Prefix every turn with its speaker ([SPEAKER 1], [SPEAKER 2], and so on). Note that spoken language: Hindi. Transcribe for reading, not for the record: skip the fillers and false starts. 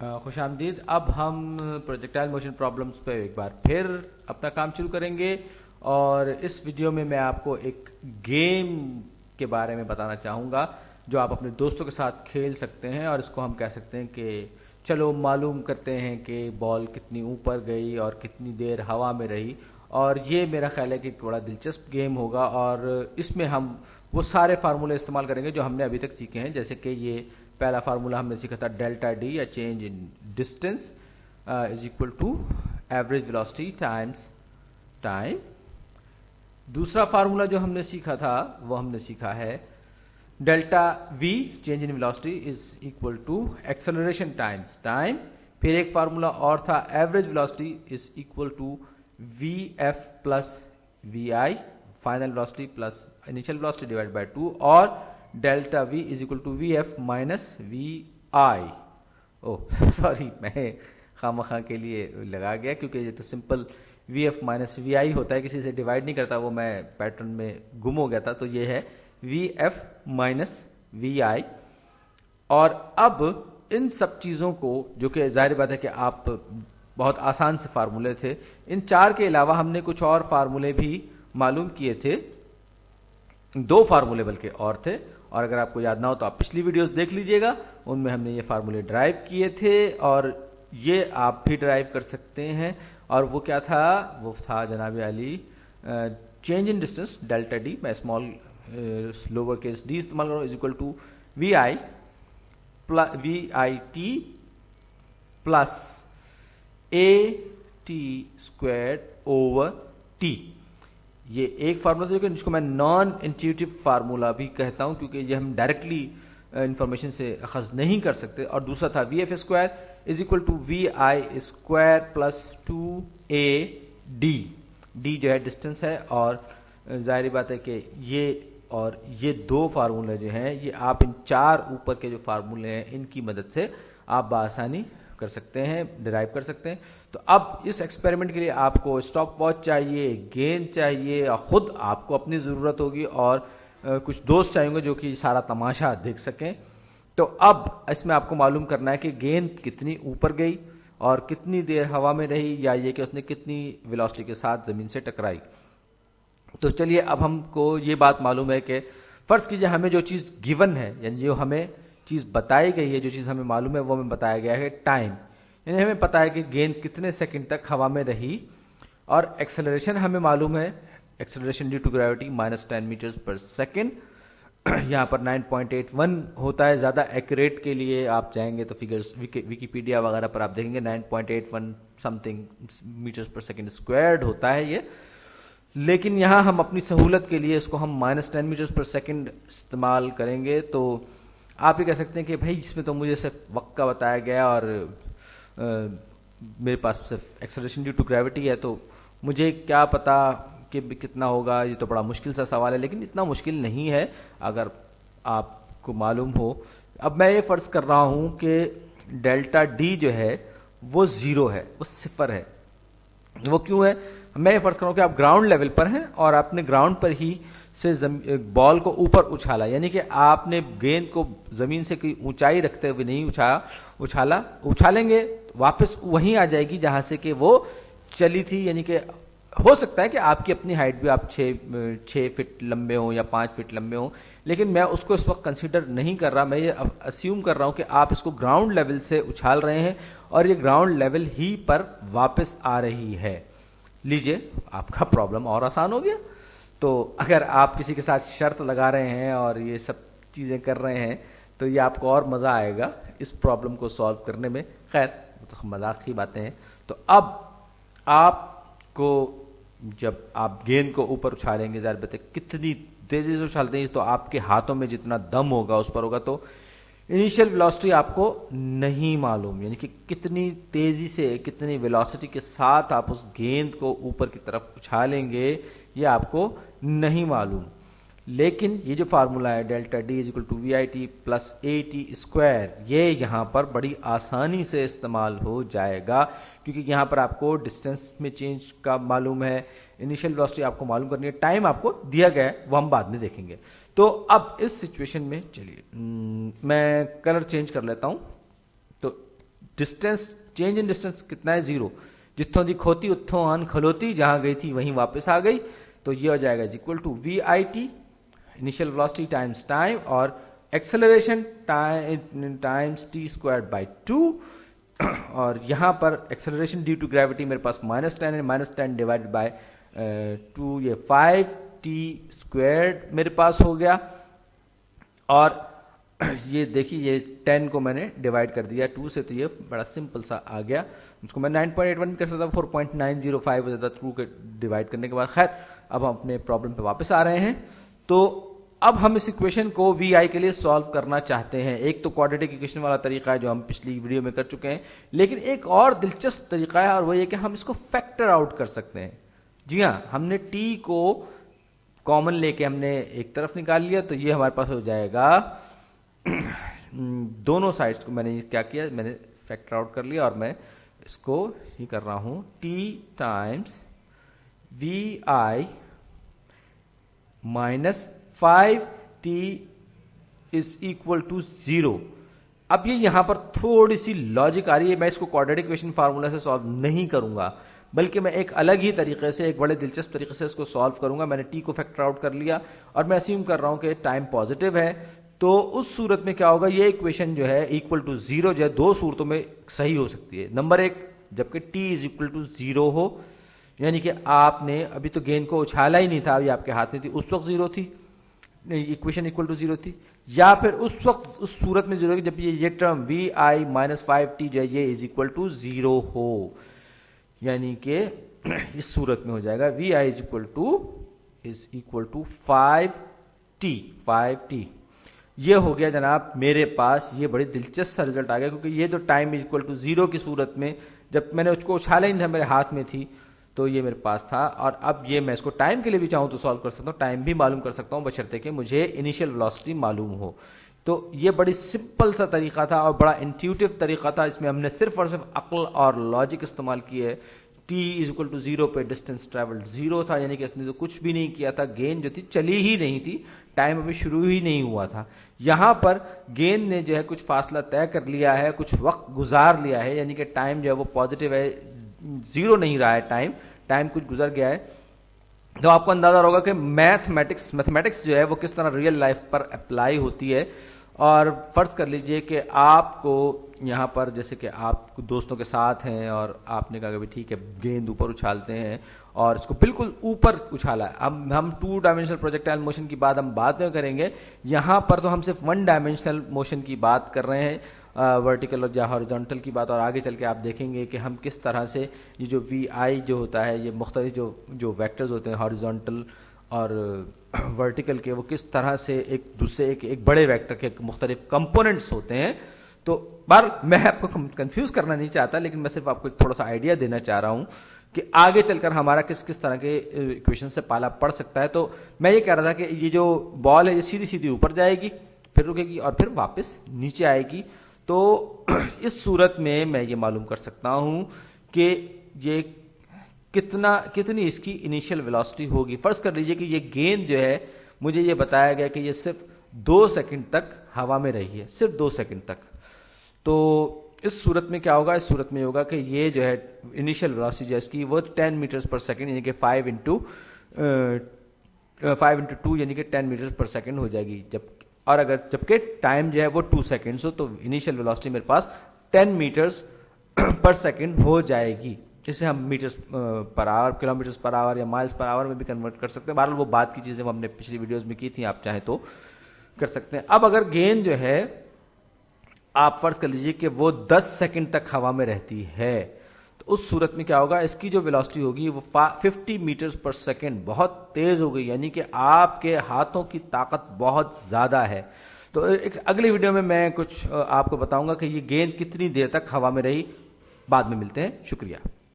[SPEAKER 1] खुशामदीद। अब हम प्रोजेक्टाइल मोशन प्रॉब्लम्स पे एक बार फिर अपना काम शुरू करेंगे और इस वीडियो में मैं आपको एक गेम के बारे में बताना चाहूँगा जो आप अपने दोस्तों के साथ खेल सकते हैं। और इसको हम कह सकते हैं कि चलो मालूम करते हैं कि बॉल कितनी ऊपर गई और कितनी देर हवा में रही। और ये मेरा ख्याल है कि एक बड़ा दिलचस्प गेम होगा और इसमें हम वो सारे फार्मूले इस्तेमाल करेंगे जो हमने अभी तक सीखे हैं। जैसे कि ये पहला फार्मूला हमने सीखा था डेल्टा डी या change in distance is equal to average velocity times time. दूसरा फार्मूला जो हमने सीखा था वो हमने सीखा है delta V change in velocity is equal to acceleration times time. फिर एक फार्मूला और था average velocity is equal to V F plus V I final velocity plus initial velocity divide by 2 और delta V is equal to V F minus V I. Oh sorry, मैं खामखा के लिए लगा गया क्योंकि ये तो simple V F minus V I होता है, किसी से डिवाइड नहीं करता, वो मैं पैटर्न में गुम हो गया था। तो ये है वी एफ माइनस वी आई। और अब इन सब चीज़ों को, जो कि जाहिर बात है कि आप बहुत आसान से फार्मूले थे, इन चार के अलावा हमने कुछ और फार्मूले भी मालूम किए थे। दो फार्मूले बल्कि और थे, और अगर आपको याद ना हो तो आप पिछली वीडियोस देख लीजिएगा, उनमें हमने ये फार्मूले ड्राइव किए थे और ये आप भी ड्राइव कर सकते हैं। और वो क्या था? वो था जनाब अली change in distance delta D, मैं स्मॉल लोअर केस डी इस्तेमाल करूँ, is equal to V I T plus A T square over T. ये एक फार्मूला था जिसको मैं नॉन इंट्यूटिव फार्मूला भी कहता हूं क्योंकि ये हम डायरेक्टली इंफॉर्मेशन से अखज नहीं कर सकते। और दूसरा था V F square is equal to V I square plus 2a D. D जो है डिस्टेंस है, और जाहिर बात है कि ये दो फार्मूले जो हैं, ये आप इन चार ऊपर के जो फार्मूले हैं इनकी मदद से आप बासानी कर सकते हैं, डिराइव कर सकते हैं। तो अब इस एक्सपेरिमेंट के लिए आपको स्टॉप वॉच चाहिए, गेंद चाहिए, और खुद आपको अपनी ज़रूरत होगी, और कुछ दोस्त चाहेंगे जो कि सारा तमाशा देख सकें। तो अब इसमें आपको मालूम करना है कि गेंद कितनी ऊपर गई और कितनी देर हवा में रही, या ये कि उसने कितनी वेलोसिटी के साथ ज़मीन से टकराई। तो चलिए, अब हमको ये बात मालूम है कि फ़र्ज़ कीजिए हमें जो चीज़ गिवन है, यानी जो हमें चीज़ बताई गई है, जो चीज़ हमें मालूम है वो हमें बताया गया है टाइम। यानी हमें पता है कि गेंद कितने सेकंड तक हवा में रही, और एक्सेलरेशन हमें मालूम है, acceleration due to gravity minus 10 metres per second. यहाँ पर 9.81 होता है। ज़्यादा एक्यूरेट के लिए आप जाएंगे तो फिगर्स विकीपीडिया वगैरह पर आप देखेंगे 9.81 something metres per second squared होता है ये। लेकिन यहाँ हम अपनी सहूलत के लिए इसको हम माइनस 10 मीटर्स पर सेकेंड इस्तेमाल करेंगे। तो आप ये कह सकते हैं कि भाई इसमें तो मुझे सिर्फ वक्त का बताया गया और मेरे पास सिर्फ एक्सेलरेशन ड्यू टू ग्रेविटी है, तो मुझे क्या पता कि कितना होगा। ये तो बड़ा मुश्किल सा सवाल है, लेकिन इतना मुश्किल नहीं है अगर आपको मालूम हो। अब मैं ये फ़र्ज़ कर रहा हूँ कि डेल्टा डी जो है वो ज़ीरो है, वो सिफर है। वो क्यों है? मैं ये फ़र्ज़ कर रहा हूँ कि आप ग्राउंड लेवल पर हैं और आपने ग्राउंड पर ही से बॉल को ऊपर उछाला, यानी कि आपने गेंद को ज़मीन से कोई ऊंचाई रखते हुए नहीं उछालेंगे वापस वहीं आ जाएगी जहां से कि वो चली थी। यानी कि हो सकता है कि आपकी अपनी हाइट भी आप 6 फीट लंबे हों या 5 फीट लंबे हों, लेकिन मैं उसको इस वक्त कंसीडर नहीं कर रहा। मैं ये अस्यूम कर रहा हूं कि आप इसको ग्राउंड लेवल से उछाल रहे हैं और ये ग्राउंड लेवल ही पर वापस आ रही है। लीजिए, आपका प्रॉब्लम और आसान हो गया। तो अगर आप किसी के साथ शर्त लगा रहे हैं और ये सब चीज़ें कर रहे हैं तो ये आपको और मज़ा आएगा इस प्रॉब्लम को सॉल्व करने में। खैर, तो मजाक की बातें हैं। तो अब आपको, जब आप गेंद को ऊपर उछालेंगे, ज़ाहिर बात है कितनी तेज़ी से उछालते हैं तो आपके हाथों में जितना दम होगा उस पर होगा। तो इनिशियल वेलोसिटी आपको नहीं मालूम, यानी कि कितनी तेज़ी से, कितनी वेलोसिटी के साथ आप उस गेंद को ऊपर की तरफ उछालेंगे, ये आपको नहीं मालूम। लेकिन ये जो फार्मूला है delta D is equal to V I T plus A T square, ये यहाँ पर बड़ी आसानी से इस्तेमाल हो जाएगा क्योंकि यहाँ पर आपको डिस्टेंस में चेंज का मालूम है, इनिशियल वेलोसिटी आपको मालूम करनी है, टाइम आपको दिया गया है, वो हम बाद में देखेंगे। तो अब इस सिचुएशन में चलिए मैं कलर चेंज कर लेता हूँ। तो डिस्टेंस, चेंज इन डिस्टेंस कितना है, 0। जिथों दी खोती उत्थों आन खलोती, जहां गई थी वहीं वापस आ गई, तो ये हो जाएगा equal to V I T initial velocity times time और acceleration times T square by 2। और यहां पर एक्सेलरेशन ड्यू टू ग्रेविटी मेरे पास -10 है, -10 डिवाइडेड बाय 2, ये 5t स्क्वायर्ड मेरे पास हो गया। और ये देखिए, ये 10 को मैंने डिवाइड कर दिया 2 से, तो ये बड़ा सिंपल सा आ गया। इसको मैं 9.81 कर सकता, 4.905 हो जाता 2 के डिवाइड करने के बाद। खैर, अब हम अपने प्रॉब्लम पे वापस आ रहे हैं। तो अब हम इस इक्वेशन को वी आई के लिए सॉल्व करना चाहते हैं। एक तो क्वाड्रेटिक इक्वेशन वाला तरीका है जो हम पिछली वीडियो में कर चुके हैं, लेकिन एक और दिलचस्प तरीका है, और वो ये कि हम इसको फैक्टर आउट कर सकते हैं। जी हाँ, हमने टी को कॉमन लेके हमने एक तरफ निकाल लिया, तो ये हमारे पास हो जाएगा दोनों साइड्स को मैंने क्या किया, मैंने फैक्टर आउट कर लिया, और मैं इसको ही कर रहा हूं, T times V I minus 5t is equal to 0। अब ये यहां पर थोड़ी सी लॉजिक आ रही है, मैं इसको क्वाड्रेटिक इक्वेशन फार्मूला से सॉल्व नहीं करूंगा, बल्कि मैं एक अलग ही तरीके से, एक बड़े दिलचस्प तरीके से इसको सॉल्व करूंगा। मैंने t को फैक्टर आउट कर लिया और मैं अज्यूम कर रहा हूं कि टाइम पॉजिटिव है, तो उस सूरत में क्या होगा, ये इक्वेशन जो है इक्वल टू 0 जो है दो सूरतों में सही हो सकती है। नंबर 1, जबकि t इज इक्वल टू 0 हो, यानी कि आपने अभी तो गेंद को उछाला ही नहीं था, अभी आपके हाथ में थी, उस वक्त 0 थी, इक्वेशन इक्वल टू 0 थी। या फिर उस वक्त उस सूरत में 0 जब ये term we I minus 5t जो है ये इज इक्वल टू 0 हो, यानी कि इस सूरत में हो जाएगा V I is equal to 5t। ये हो गया जनाब मेरे पास, ये बड़ी दिलचस्प सा रिजल्ट आ गया, क्योंकि ये जो टाइम इज इक्वल टू 0 की सूरत में, जब मैंने उसको उछाला ही नहीं था, मेरे हाथ में थी, तो ये मेरे पास था। और अब ये मैं इसको टाइम के लिए भी चाहूं तो सॉल्व कर सकता हूं, टाइम भी मालूम कर सकता हूं, बशर्ते कि मुझे इनिशियल वेलोसिटी मालूम हो। तो ये बड़ी सिंपल सा तरीका था और बड़ा इंट्यूटिव तरीका था। इसमें हमने सिर्फ और सिर्फ अक्ल और लॉजिक इस्तेमाल किए है। t इज इक्वल टू 0 पे डिस्टेंस ट्रेवल्ड 0 था, यानी कि इसने तो कुछ भी नहीं किया था, गेंद जो थी चली ही नहीं थी, टाइम अभी शुरू ही नहीं हुआ था। यहां पर गेंद ने जो है कुछ फासला तय कर लिया है, कुछ वक्त गुजार लिया है, यानी कि टाइम जो है वो पॉजिटिव है, 0 नहीं रहा है, टाइम कुछ गुजर गया है। तो आपको अंदाजा होगा कि मैथमेटिक्स जो है वो किस तरह रियल लाइफ पर अप्लाई होती है। और फर्ज कर लीजिए कि आपको यहाँ पर, जैसे कि आप दोस्तों के साथ हैं और आपने कहा कि ठीक है गेंद ऊपर उछालते हैं और इसको बिल्कुल ऊपर उछाला है। अब हम 2 डायमेंशनल प्रोजेक्टाइल मोशन की बात हम बाद में करेंगे, यहाँ पर तो हम सिर्फ 1 डायमेंशनल मोशन की बात कर रहे हैं, वर्टिकल या हॉरिजॉन्टल की बात। और आगे चल के आप देखेंगे कि हम किस तरह से ये जो वी आई जो होता है, ये मुख्तलिफ जो वेक्टर्स होते हैं हॉरिजॉन्टल और वर्टिकल के, वो किस तरह से एक दूसरे एक बड़े वेक्टर के मुख्तलिफ कंपोनेंट्स होते हैं। तो बार मैं आपको कंफ्यूज करना नहीं चाहता, लेकिन मैं सिर्फ आपको थोड़ा सा आइडिया देना चाह रहा हूं कि आगे चलकर हमारा किस किस तरह के इक्वेशन से पाला पड़ सकता है। तो मैं ये कह रहा था कि ये जो बॉल है ये सीधी सीधी ऊपर जाएगी, फिर रुकेगी और फिर वापस नीचे आएगी। तो इस सूरत में मैं ये मालूम कर सकता हूं कि ये कितनी इसकी इनिशियल वेलोसिटी होगी। फर्ज कर लीजिए कि ये गेंद जो है, मुझे ये बताया गया कि ये सिर्फ 2 सेकंड तक हवा में रही है, सिर्फ 2 सेकंड तक। तो इस सूरत में क्या होगा, इस सूरत में होगा कि ये जो है इनिशियल वेलोसिटी जो है इसकी वो 10 मीटर्स पर सेकंड, यानी कि 5 इंटू 2 यानी कि 10 मीटर्स पर सेकंड हो जाएगी। और अगर जबकि टाइम जो है वो 2 सेकंड्स हो, तो इनिशियल वेलोसिटी मेरे पास 10 मीटर्स पर सेकंड हो जाएगी, जिसे हम metres per hour, kilometres per hour या माइल्स पर आवर में भी कन्वर्ट कर सकते हैं। बहरहाल वो बात की चीजें हमने पिछली वीडियोस में की थी, आप चाहें तो कर सकते हैं। अब अगर गेंद जो है, आप फर्ज कर लीजिए कि वो 10 सेकंड तक हवा में रहती है, तो उस सूरत में क्या होगा, इसकी जो वेलोसिटी होगी वो 50 मीटर्स पर सेकंड, बहुत तेज हो गई, यानी कि आपके हाथों की ताकत बहुत ज्यादा है। तो एक अगली वीडियो में मैं कुछ आपको बताऊंगा कि ये गेंद कितनी देर तक हवा में रही। बाद में मिलते हैं, शुक्रिया।